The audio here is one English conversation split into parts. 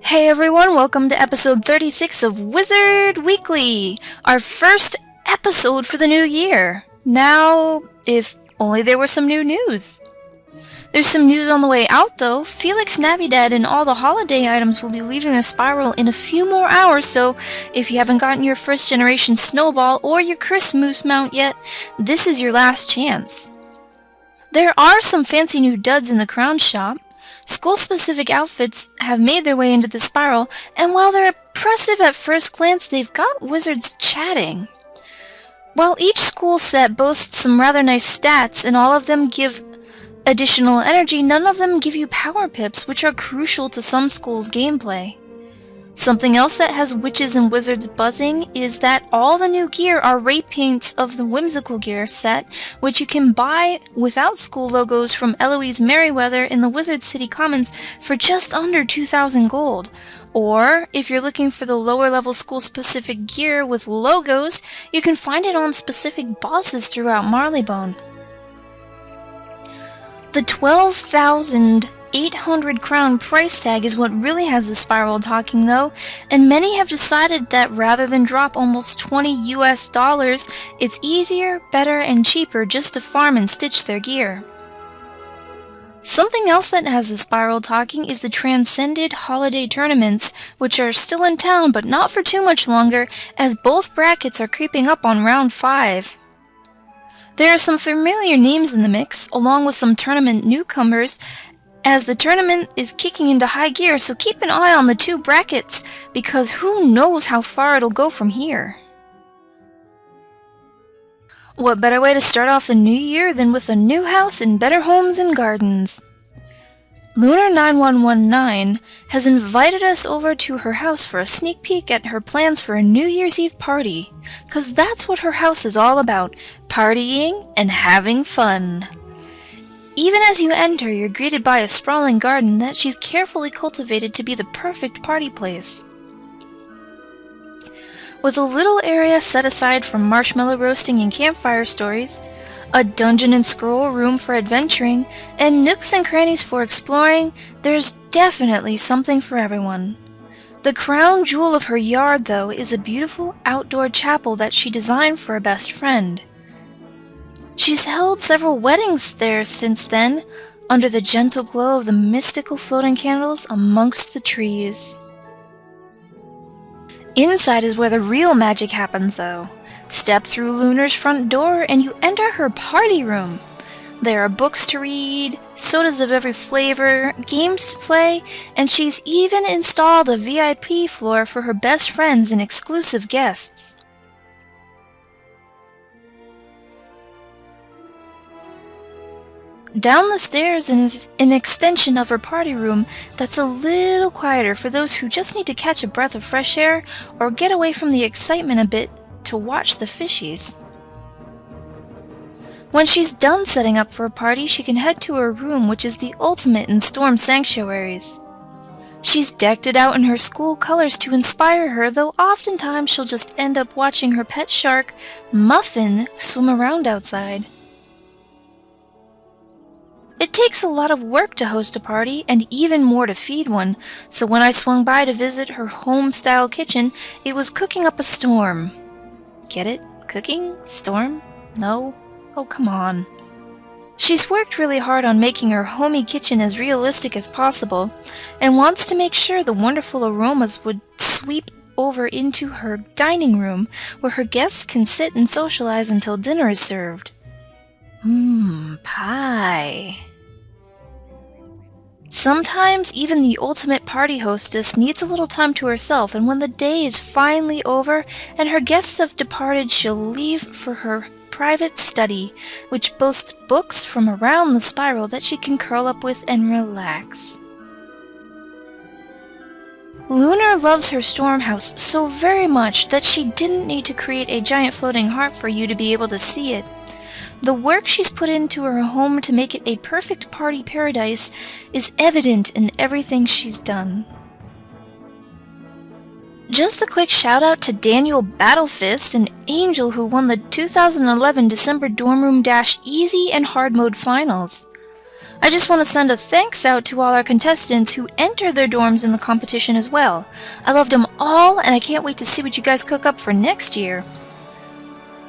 Hey everyone, welcome to episode 36 of Wizard Weekly, our first episode for the new year. Now, if only there was some new news. There's some news on the way out though. Felix Navidad and all the holiday items will be leaving the spiral in a few more hours, so if you haven't gotten your first generation snowball or your Christmas mount yet, this is your last chance. There are some fancy new duds in the crown shop. School-specific outfits have made their way into the spiral, and while they're impressive at first glance, they've got wizards chatting. While each school set boasts some rather nice stats, and all of them give additional energy, none of them give you power pips, which are crucial to some schools' gameplay. Something else that has witches and wizards buzzing is that all the new gear are raid paints of the Whimsical Gear set, which you can buy without school logos from Eloise Merriweather in the Wizard City Commons for just under 2,000 gold. Or, if you're looking for the lower level school specific gear with logos, you can find it on specific bosses throughout Marleybone. The 12,800 crown price tag is what really has the spiral talking though, and many have decided that rather than drop almost $20 US, it's easier, better, and cheaper just to farm and stitch their gear. Something else that has the spiral talking is the Transcendent holiday tournaments, which are still in town but not for too much longer, as both brackets are creeping up on round 5. There are some familiar names in the mix, along with some tournament newcomers, as the tournament is kicking into high gear, so keep an eye on the two brackets, because who knows how far it'll go from here. What better way to start off the new year than with a new house and better homes and gardens? Lunar9119 has invited us over to her house for a sneak peek at her plans for a New Year's Eve party, cause that's what her house is all about, partying and having fun. Even as you enter, you're greeted by a sprawling garden that she's carefully cultivated to be the perfect party place. With a little area set aside for marshmallow roasting and campfire stories, a dungeon and scroll room for adventuring, and nooks and crannies for exploring, there's definitely something for everyone. The crown jewel of her yard, though, is a beautiful outdoor chapel that she designed for a best friend. She's held several weddings there since then, under the gentle glow of the mystical floating candles amongst the trees. Inside is where the real magic happens, though. Step through Lunar's front door and you enter her party room. There are books to read, sodas of every flavor, games to play, and she's even installed a VIP floor for her best friends and exclusive guests. Down the stairs is an extension of her party room that's a little quieter for those who just need to catch a breath of fresh air or get away from the excitement a bit to watch the fishies. When she's done setting up for a party, she can head to her room, which is the ultimate in storm sanctuaries. She's decked it out in her school colors to inspire her, though oftentimes she'll just end up watching her pet shark, Muffin, swim around outside. It takes a lot of work to host a party, and even more to feed one, so when I swung by to visit her home-style kitchen, it was cooking up a storm. Get it? Cooking? Storm? No? Oh, come on. She's worked really hard on making her homey kitchen as realistic as possible, and wants to make sure the wonderful aromas would sweep over into her dining room, where her guests can sit and socialize until dinner is served. Pie. Sometimes even the ultimate party hostess needs a little time to herself, and when the day is finally over and her guests have departed, she'll leave for her private study, which boasts books from around the spiral that she can curl up with and relax. Lunar loves her storm house so very much that she didn't need to create a giant floating heart for you to be able to see it. The work she's put into her home to make it a perfect party paradise is evident in everything she's done. Just a quick shout out to Daniel Battlefist, an angel who won the 2011 December Dorm Room Dash Easy and Hard Mode Finals. I just want to send a thanks out to all our contestants who entered their dorms in the competition as well. I loved them all, and I can't wait to see what you guys cook up for next year.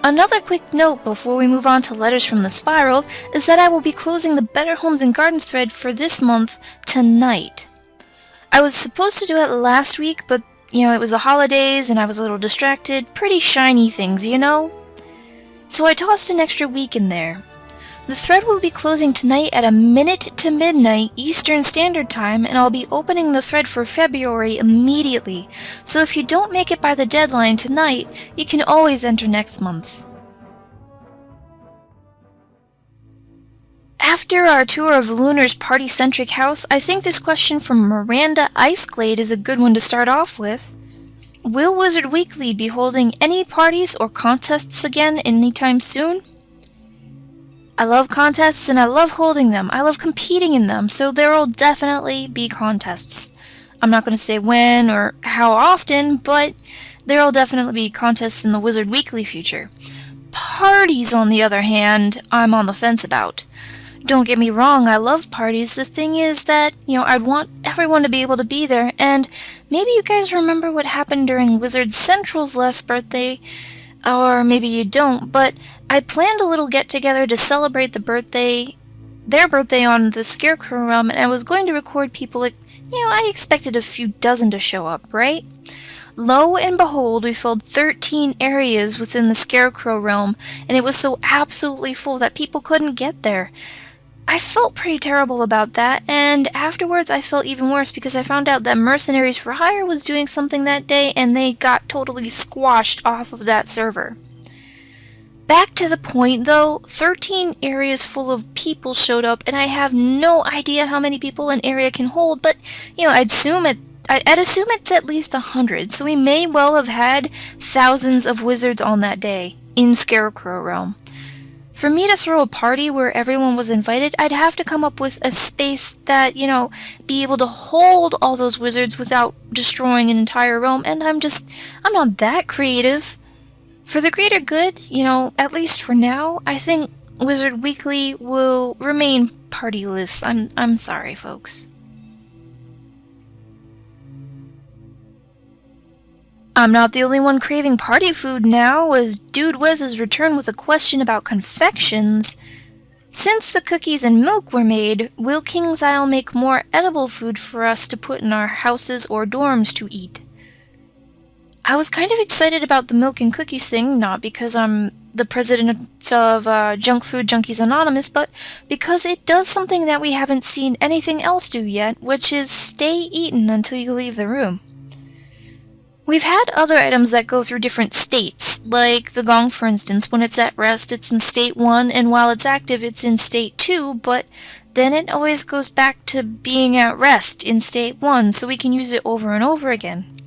Another quick note before we move on to letters from the spiral is that I will be closing the Better Homes and Gardens thread for this month tonight. I was supposed to do it last week, but it was the holidays and I was a little distracted. Pretty shiny things, So I tossed an extra week in there. The thread will be closing tonight at 1:00 to midnight Eastern Standard Time, and I'll be opening the thread for February immediately, so if you don't make it by the deadline tonight, you can always enter next month's. After our tour of Lunar's party-centric house, I think this question from Miranda Iceglade is a good one to start off with. Will Wizard Weekly be holding any parties or contests again anytime soon? I love contests and I love holding them. I love competing in them, so there will definitely be contests. I'm not going to say when or how often, but there will definitely be contests in the Wizard Weekly future. Parties, on the other hand, I'm on the fence about. Don't get me wrong, I love parties. The thing is that, I'd want everyone to be able to be there, and maybe you guys remember what happened during Wizard Central's last birthday, or maybe you don't, but I planned a little get-together to celebrate their birthday on the Scarecrow Realm, and I was going to record people I expected a few dozen to show up, right? Lo and behold, we filled 13 areas within the Scarecrow Realm, and it was so absolutely full that people couldn't get there. I felt pretty terrible about that, and afterwards I felt even worse because I found out that Mercenaries for Hire was doing something that day, and they got totally squashed off of that server. Back to the point though, 13 areas full of people showed up, and I have no idea how many people an area can hold, but, I'd assume it's at least 100, so we may well have had thousands of wizards on that day, in Scarecrow Realm. For me to throw a party where everyone was invited, I'd have to come up with a space that, be able to hold all those wizards without destroying an entire realm, and I'm not that creative. For the greater good, at least for now, I think Wizard Weekly will remain partyless. I'm sorry, folks. I'm not the only one craving party food now, as Dude Wiz has returned with a question about confections. Since the cookies and milk were made, will King's Isle make more edible food for us to put in our houses or dorms to eat? I was kind of excited about the milk and cookies thing, not because I'm the president of Junk Food Junkies Anonymous, but because it does something that we haven't seen anything else do yet, which is stay eaten until you leave the room. We've had other items that go through different states, like the gong for instance. When it's at rest it's in state 1, and while it's active it's in state 2, but then it always goes back to being at rest in state 1, so we can use it over and over again.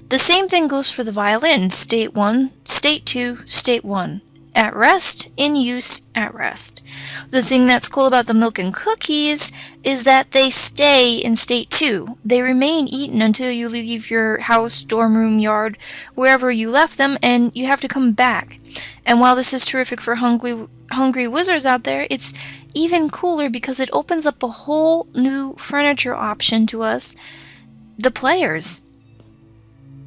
The same thing goes for the violin, state 1, state 2, state 1. At rest, in use, at rest. The thing that's cool about the milk and cookies is that they stay in state 2. They remain eaten until you leave your house, dorm room, yard, wherever you left them, and you have to come back. And while this is terrific for hungry wizards out there, it's even cooler because it opens up a whole new furniture option to us, the players.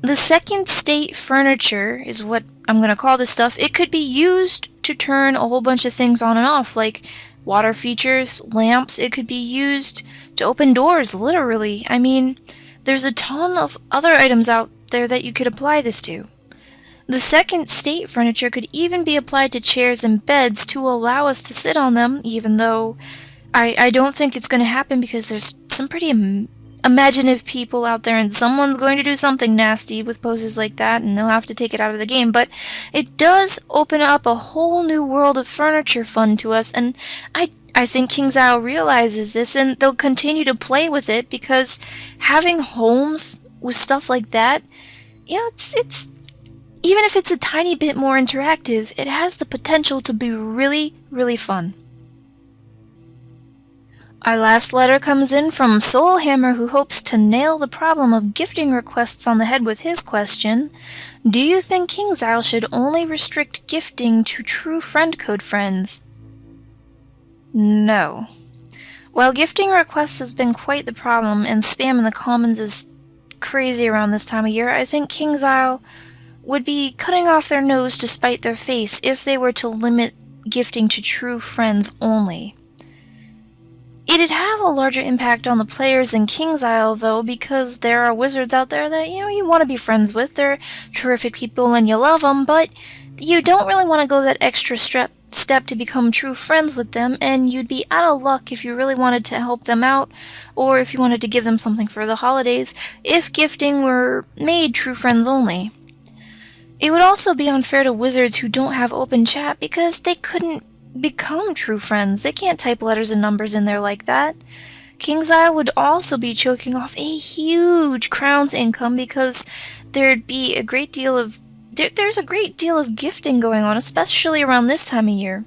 The second state furniture is what I'm going to call this stuff. It could be used to turn a whole bunch of things on and off, like water features, lamps. It could be used to open doors, literally. I mean, there's a ton of other items out there that you could apply this to. The second state furniture could even be applied to chairs and beds to allow us to sit on them, even though I don't think it's going to happen because there's some pretty imaginative people out there and someone's going to do something nasty with poses like that and they'll have to take it out of the game, but it does open up a whole new world of furniture fun to us, and I think King's Isle realizes this and they'll continue to play with it because having homes with stuff like that, it's even if it's a tiny bit more interactive, it has the potential to be really, really fun. Our last letter comes in from Soulhammer, who hopes to nail the problem of gifting requests on the head with his question. Do you think King's Isle should only restrict gifting to true friend code friends? No. While gifting requests has been quite the problem, and spam in the commons is crazy around this time of year, I think King's Isle would be cutting off their nose to spite their face if they were to limit gifting to true friends only. It'd have a larger impact on the players in King's Isle, though, because there are wizards out there that, you want to be friends with. They're terrific people and you love them, but you don't really want to go that extra step to become true friends with them, and you'd be out of luck if you really wanted to help them out, or if you wanted to give them something for the holidays, if gifting were made true friends only. It would also be unfair to wizards who don't have open chat because they couldn't become true friends. They can't type letters and numbers in there like that. King's Isle would also be choking off a huge Crown's income because there'd be a great deal of there's a great deal of gifting going on, especially around this time of year.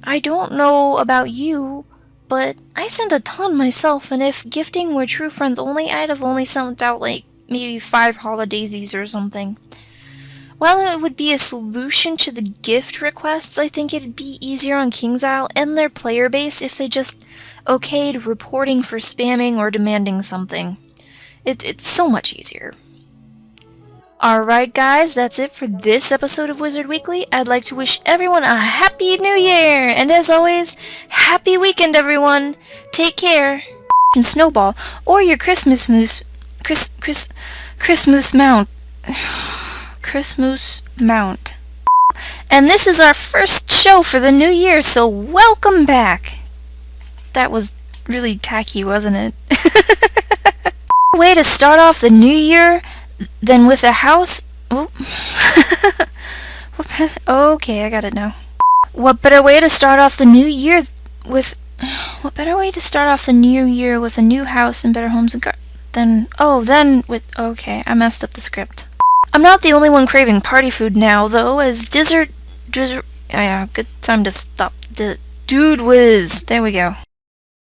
I don't know about you, but I sent a ton myself, and if gifting were true friends only, I'd have only sent out like maybe 5 holidaisies or something. While it would be a solution to the gift requests, I think it'd be easier on King's Isle and their player base if they just okayed reporting for spamming or demanding something. It's so much easier. Alright guys, that's it for this episode of Wizard Weekly. I'd like to wish everyone a Happy New Year! And as always, happy weekend everyone! Take care! And Snowball, or your Christmas moose... Christmas mount. Christmas mount. And this is our first show for the new year, so welcome back! That was really tacky, wasn't it? Way to start off the new year than with a house... Oh. Okay, I got it now. What better way to start off the new year with... What better way to start off the new year with a new house and better homes and then with... Okay, I messed up the script. I'm not the only one craving party food now, though, as yeah, good time to stop. Dude whiz. There we go.